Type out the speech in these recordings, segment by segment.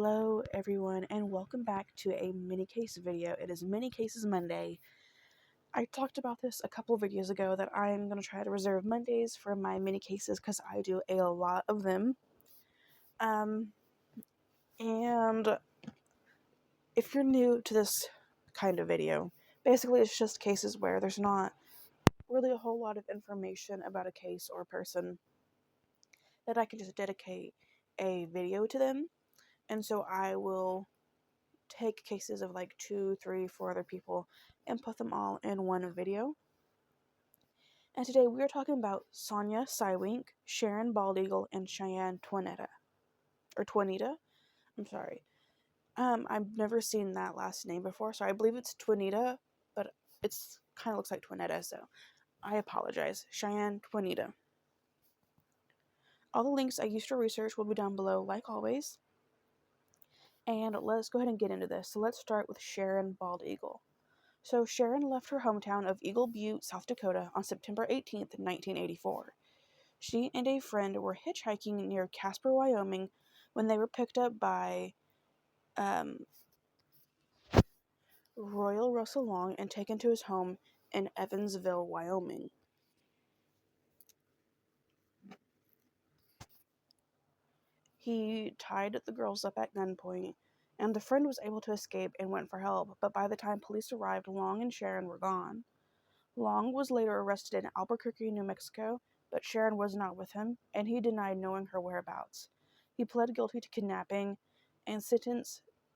Hello everyone and welcome back to a mini case video. It is Mini Cases Monday. I talked about this a couple of videos ago that I am going to try to reserve Mondays for my mini cases because I do a lot of them. And if you're new to this kind of video, basically it's just cases where there's not really a whole lot of information about a case or person that I can just dedicate a video to them. And so I will take cases of like 2, 3, 4 other people and put them all in one video. And today we are talking about Sonya, Cywink, Sharon, Baldeagle, and Cheyenne, Toineeta. I'm sorry. I've never seen that last name before, so I believe it's Toineeta, but it's kind of looks like Toineeta, so I apologize. Cheyenne, Toineeta. All the links I used to research will be down below, like always. And let's go ahead and get into this. So let's start with Sharon Baldeagle. So Sharon left her hometown of Eagle Butte, South Dakota on September 18th, 1984. She and a friend were hitchhiking near Casper, Wyoming when they were picked up by Royal Russell Long and taken to his home in Evansville, Wyoming. He tied the girls up at gunpoint, and the friend was able to escape and went for help, but by the time police arrived, Long and Sharon were gone. Long was later arrested in Albuquerque, New Mexico, but Sharon was not with him, and he denied knowing her whereabouts. He pled guilty to kidnapping and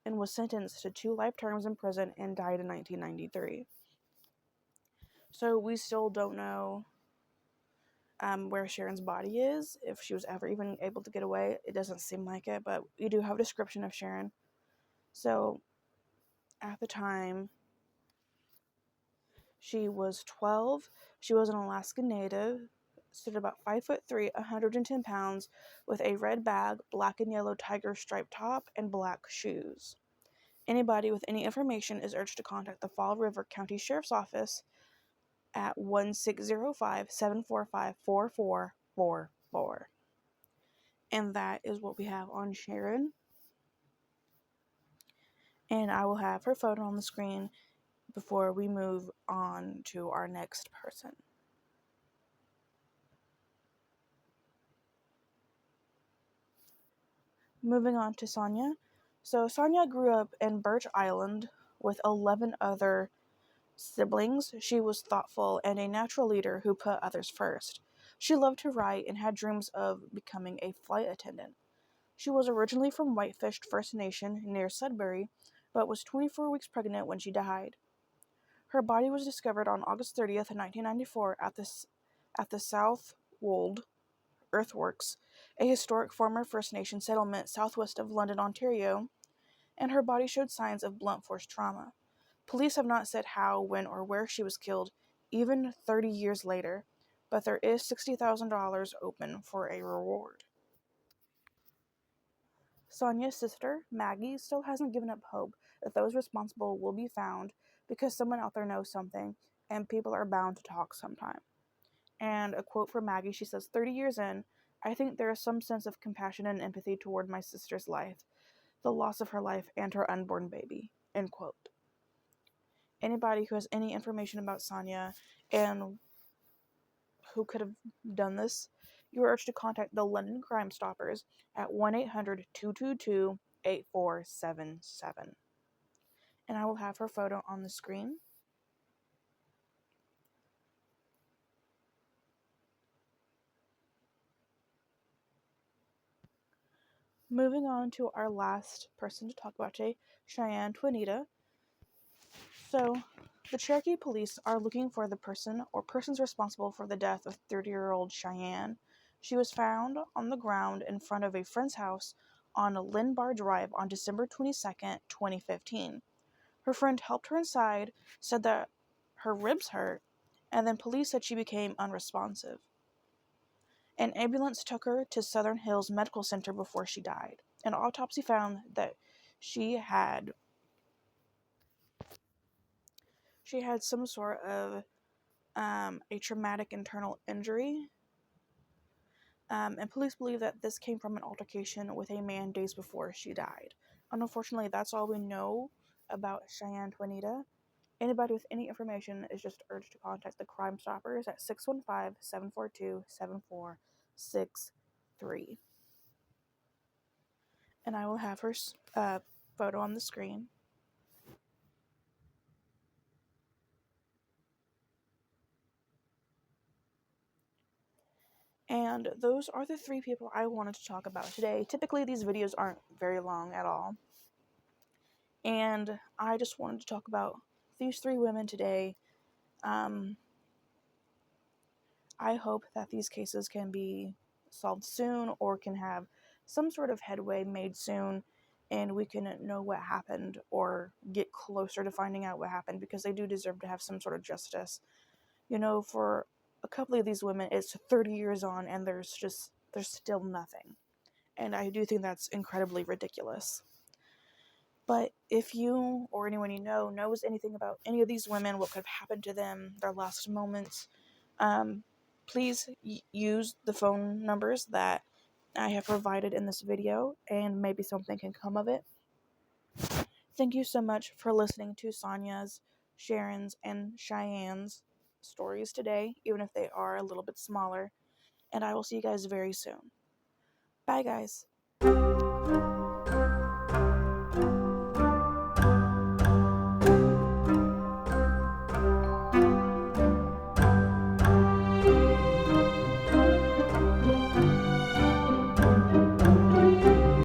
was sentenced to 2 life terms in prison and died in 1993. So we still don't know where Sharon's body is, if she was ever even able to get away. It doesn't seem like it, but we do have a description of Sharon. So at the time, she was 12. She was an Alaskan native, stood about 5'3", 110 pounds, with a red bag, black and yellow tiger striped top, and black shoes. Anybody with any information is urged to contact the Fall River County Sheriff's Office at 1-605-745-4444. And that is what we have on Sharon. And I will have her photo on the screen before we move on to our next person. Moving on to Sonya. So Sonya grew up in Birch Island with 11 other siblings. She was thoughtful and a natural leader who put others first. She loved to write and had dreams of becoming a flight attendant. She was originally from Whitefish First Nation near Sudbury, but was 24 weeks pregnant when she died. Her body was discovered on August 30th, 1994 at the South Wold Earthworks, a historic former First Nation settlement southwest of London, Ontario, and her body showed signs of blunt force trauma. Police have not said how, when, or where she was killed, even 30 years later, but there is $60,000 open for a reward. Sonya's sister, Maggie, still hasn't given up hope that those responsible will be found because someone out there knows something, and people are bound to talk sometime. And a quote from Maggie, she says, 30 years in, I think there is some sense of compassion and empathy toward my sister's life, the loss of her life, and her unborn baby. End quote. Anybody who has any information about Sonya and who could have done this, you are urged to contact the London Crime Stoppers at 1-800-222-8477. And I will have her photo on the screen. Moving on to our last person to talk about today, Cheyenne, Toineeta. So, the Cherokee police are looking for the person or persons responsible for the death of 30-year-old Cheyenne. She was found on the ground in front of a friend's house on Lynbar Drive on December 22nd, 2015. Her friend helped her inside, said that her ribs hurt, and then police said she became unresponsive. An ambulance took her to Southern Hills Medical Center before she died. An autopsy found that she had some sort of a traumatic internal injury, and police believe that this came from an altercation with a man days before she died. unfortunately, that's all we know about Cheyenne Toineeta. Anybody with any information is just urged to contact the Crime Stoppers at 615-742-7463. And I will have her photo on the screen. And those are the 3 people I wanted to talk about today. Typically, these videos aren't very long at all. And I just wanted to talk about these 3 women today. I hope that these cases can be solved soon or can have some sort of headway made soon and we can know what happened or get closer to finding out what happened, because they do deserve to have some sort of justice. You know, for a couple of these women, it's 30 years on and there's still nothing. And I do think that's incredibly ridiculous. But if you or anyone you know knows anything about any of these women, what could have happened to them, their last moments, please use the phone numbers that I have provided in this video, and maybe something can come of it. Thank you so much for listening to Sonya's, Sharon's, and Cheyenne's stories today, even if they are a little bit smaller. And I will see you guys very soon. Bye, guys.